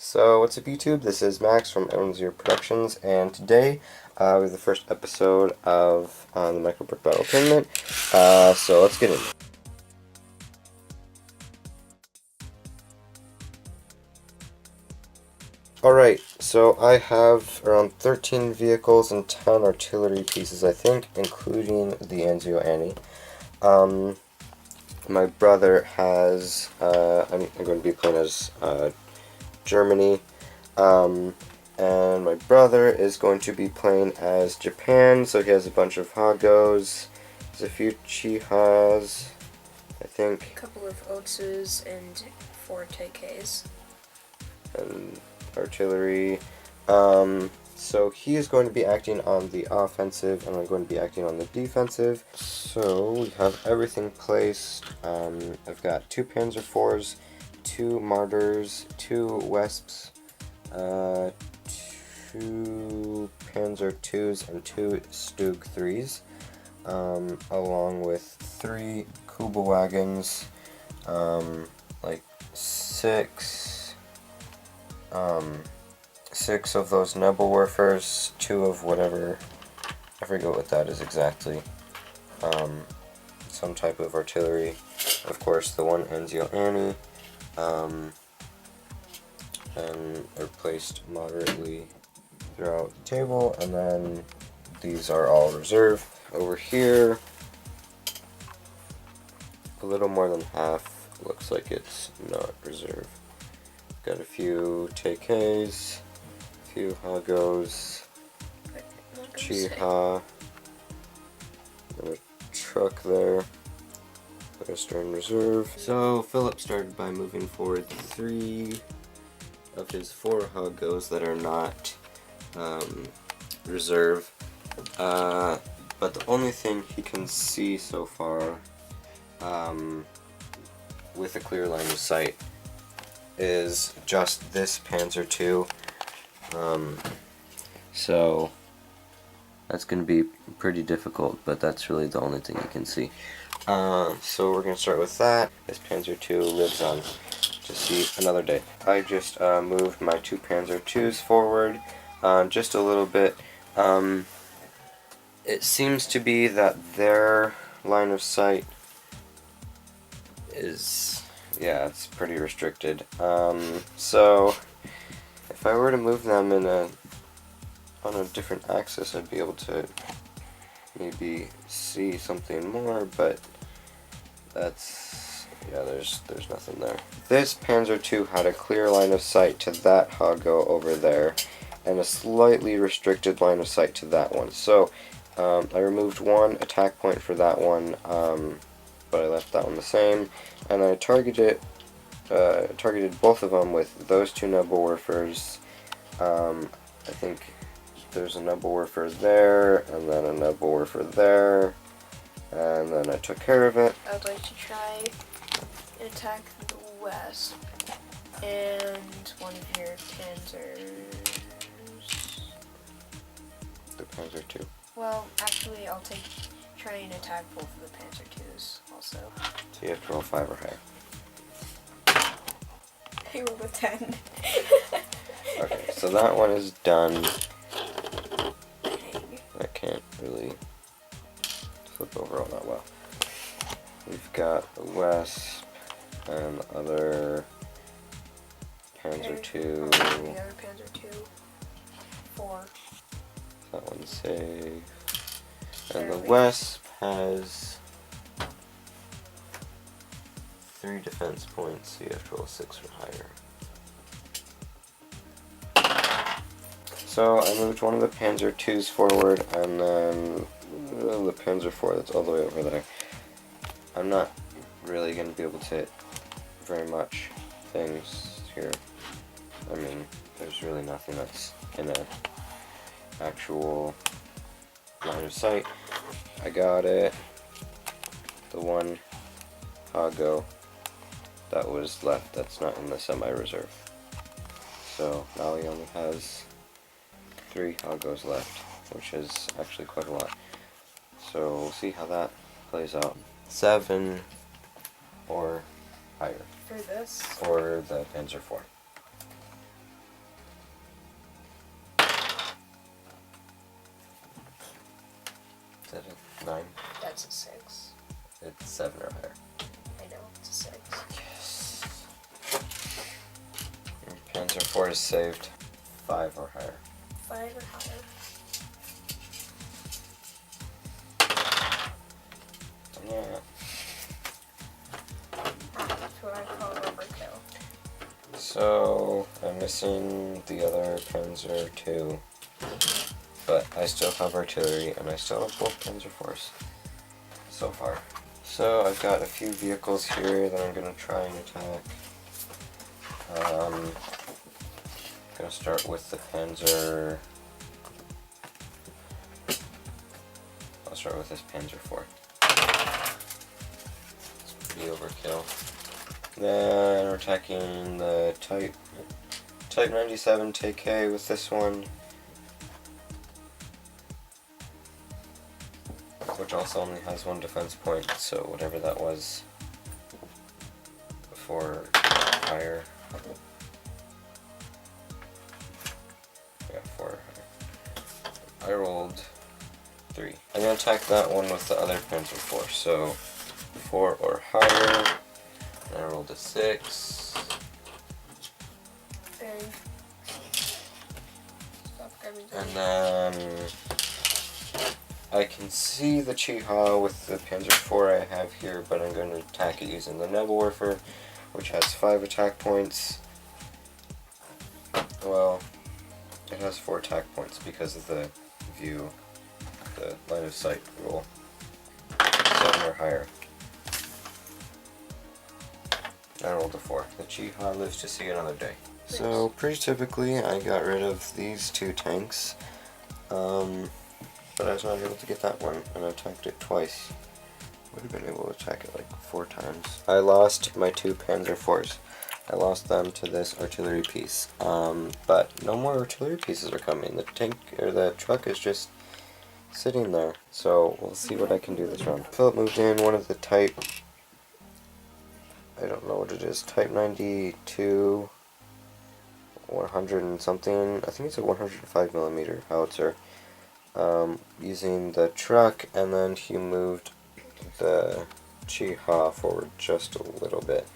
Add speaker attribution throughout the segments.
Speaker 1: So what's up YouTube, this is Max from Zero Productions, and today we have the first episode of the Micro Brick Battle Tournament, so let's get in. Alright, so I have around 13 vehicles and 10 artillery pieces, I think, including the Anzio Annie. My brother has, I'm going to be playing as Germany, and my brother is going to be playing as Japan, so he has a bunch of Hagos, there's a few Chihas, I think.
Speaker 2: A couple of Otsus and 4 TKs.
Speaker 1: And artillery. So he is going to be acting on the offensive, and I'm going to be acting on the defensive. So we have everything placed. I've got 2 Panzer IVs, 2 Martyrs, 2 Wesps, 2 Panzer IIs, and 2 Stug 3s, along with 3 Kuba wagons, like 6 of those Nebelwerfers, 2 of whatever, I forget what that is exactly, some type of artillery, of course the one Anzio Annie, and they're placed moderately throughout the table, and then these are all reserve. Over here, a little more than half looks like it's not reserve. Got a few TKs, a few Hagos, Chiha, and a truck there. Western Reserve. So Philip started by moving forward 3 of his 4 Hagos that are not reserve. But the only thing he can see so far with a clear line of sight is just this Panzer II. So that's going to be pretty difficult, but that's really the only thing you can see. So we're going to start with that. This Panzer II lives on to see another day. I just moved my 2 Panzer IIs forward just a little bit. It seems to be that their line of sight is, yeah, it's pretty restricted. So if I were to move them on a different axis, I'd be able to maybe see something more, but that's, yeah, there's nothing there. This Panzer II had a clear line of sight to that Hago over there, and a slightly restricted line of sight to that one. So I removed 1 attack point for that one, but I left that one the same, and I targeted both of them with those 2 Nebelwerfers. I think there's a Nebelwerfer there, and then a Nebelwerfer there, and then I took care of it.
Speaker 2: I would like to try and attack the west, and one of your Panzers.
Speaker 1: The Panzer II.
Speaker 2: Well, actually, I'll try and attack both of the Panzer IIs also.
Speaker 1: So you have to roll 5 or higher.
Speaker 2: I rolled a 10.
Speaker 1: Okay, so that one is done.
Speaker 2: Dang.
Speaker 1: I can't really flip over all that well. We've got the Wesp and the other Panzer II.
Speaker 2: The other Panzer II. 4.
Speaker 1: That one's safe. And the
Speaker 2: Barely.
Speaker 1: Wesp has 3 defense points, so you have to roll 6 or higher. So I moved one of the Panzer IIs forward, and then the Panzer IV that's all the way over there. I'm not really going to be able to hit very much things here. I mean, there's really nothing that's in a actual line of sight. I got it. The one Hago that was left that's not in the semi-reserve. So now he only has 3 Hagos left, which is actually quite a lot. So we'll see how that plays out. 7 or higher.
Speaker 2: For this?
Speaker 1: For the Panzer IV. Is that a 9?
Speaker 2: That's a 6.
Speaker 1: It's 7 or higher.
Speaker 2: I know, it's a 6.
Speaker 1: Yes. Your Panzer 4 is saved. 5 or higher.
Speaker 2: 5 or higher.
Speaker 1: Yeah.
Speaker 2: That's what I call overkill.
Speaker 1: So, I'm missing the other Panzer 2. But I still have artillery, and I still have both Panzer 4s. So far. So, I've got a few vehicles here that I'm going to try and attack. I'm going to start with the Panzer... I'll start with this Panzer 4. It's pretty overkill. Then we're attacking the Type 97 TK with this one. Which also only has 1 defense point, so whatever that was before higher. Yeah, 4 higher. I rolled 3. I'm gonna attack that one with the other Panzer 4, so 4 or higher. And I rolled a 6. And then I can see the Chiha with the Panzer 4 I have here, but I'm going to attack it using the Nebelwerfer, which has 5 attack points. Well, it has 4 attack points because of the view, the line of sight rule. 7 or higher. I rolled a 4. The Chiha lives to see another day. So pretty typically I got rid of these 2 tanks. But I was not able to get that one, and I attacked it twice. Would have been able to attack it like 4 times. I lost my 2 Panzer 4s. I lost them to this artillery piece. But no more artillery pieces are coming. The tank, or the truck is just sitting there. So we'll see what I can do this round. Philip moved in one of the Type, I don't know what it is, Type 92, 100 and something. I think it's a 105mm howitzer. Using the truck, and then he moved the Chiha forward just a little bit,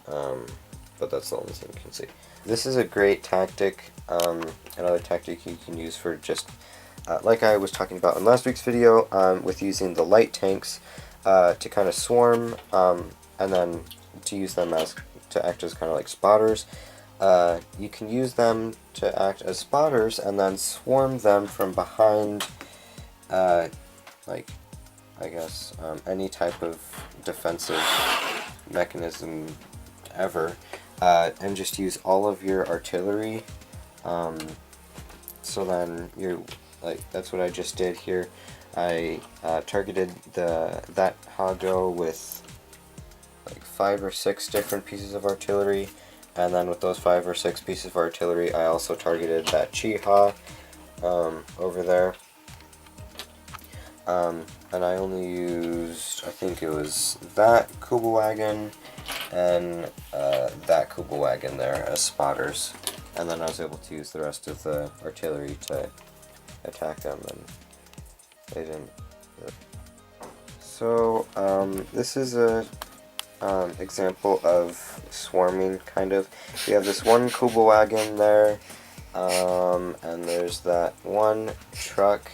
Speaker 1: but that's the only thing you can see. This is a great tactic, another tactic you can use for just, like I was talking about in last week's video, with using the light tanks to kind of swarm, and then to use them to act as kind of like spotters. You can use them to act as spotters and then swarm them from behind, like, I guess, any type of defensive mechanism ever, and just use all of your artillery. So then you're, like, that's what I just did here. I targeted that Hago with like 5 or 6 different pieces of artillery. And then with those 5 or 6 pieces of artillery, I also targeted that Chiha over there. And I only used, I think it was that Kugelwagen and that Kugelwagen there as spotters. And then I was able to use the rest of the artillery to attack them, and they didn't. So this is a example of swarming, kind of. You have this one Kugelwagen there, and there's that one truck,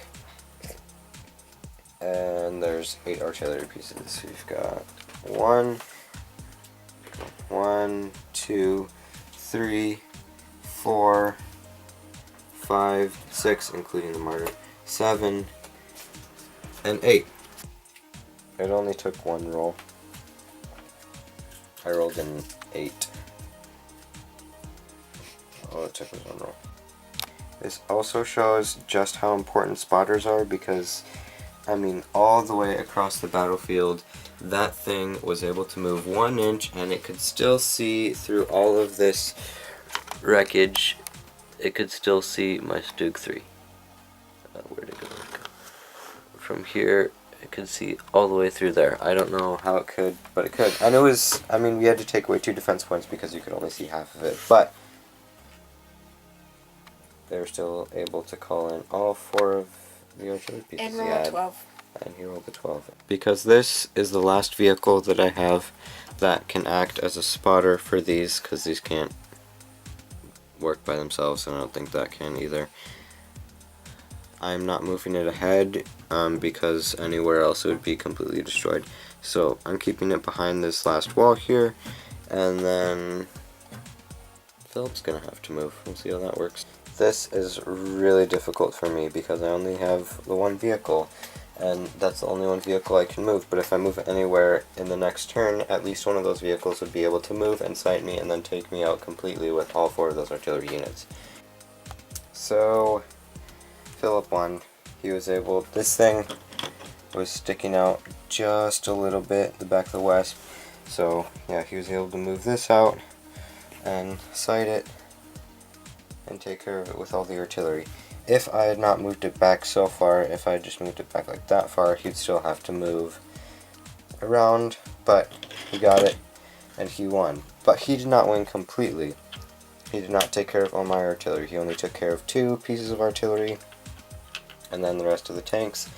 Speaker 1: and there's 8 artillery pieces. So you've got 1, 2, 3, 4, 5, 6, including the Marder, 7, and 8. It only took 1 roll. I rolled an 8. All it took was 1 roll. This also shows just how important spotters are, because, I mean, all the way across the battlefield, that thing was able to move 1 inch, and it could still see through all of this wreckage. It could still see my Stug 3. Where'd it go? From here, it could see all the way through there. I don't know how it could, but it could. And it was, I mean, we had to take away 2 defense points because you could only see half of it, but they were still able to call in all 4 of the artillery pieces.
Speaker 2: And roll a 12.
Speaker 1: And he rolled a 12. Because this is the last vehicle that I have that can act as a spotter for these, because these can't work by themselves, and I don't think that can either. I'm not moving it ahead because anywhere else it would be completely destroyed. So I'm keeping it behind this last wall here, and then Philip's gonna have to move. We'll see how that works. This is really difficult for me because I only have the one vehicle, and that's the only one vehicle I can move. But if I move anywhere in the next turn, at least one of those vehicles would be able to move and sight me and then take me out completely with all 4 of those artillery units. So Philip won. He was able, this thing was sticking out just a little bit, the back of the Wesp. So yeah, he was able to move this out and sight it and take care of it with all the artillery. If I had not moved it back so far, if I had just moved it back like that far, he'd still have to move around, but he got it and he won. But he did not win completely. He did not take care of all my artillery. He only took care of 2 pieces of artillery and then the rest of the tanks.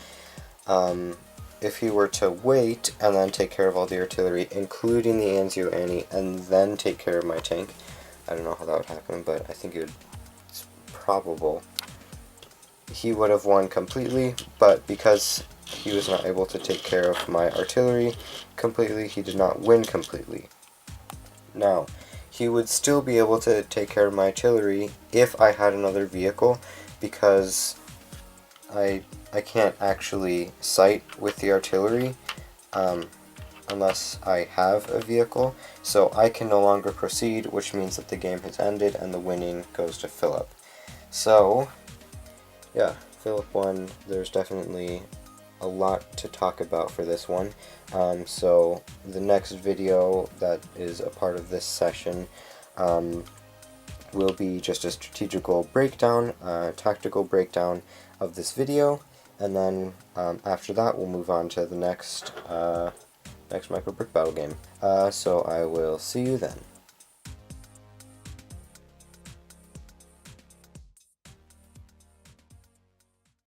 Speaker 1: If he were to wait and then take care of all the artillery, including the Anzio Annie, and then take care of my tank, I don't know how that would happen, but I think it's probable. He would have won completely, but because he was not able to take care of my artillery completely, he did not win completely. Now, he would still be able to take care of my artillery if I had another vehicle, because I can't actually sight with the artillery unless I have a vehicle, so I can no longer proceed, which means that the game has ended and the winning goes to Philip. So yeah, Philip won. There's definitely a lot to talk about for this one. So the next video that is a part of this session will be just a strategical breakdown, tactical breakdown of this video, and then after that we'll move on to the next Micro Brick Battle game. So I will see you then.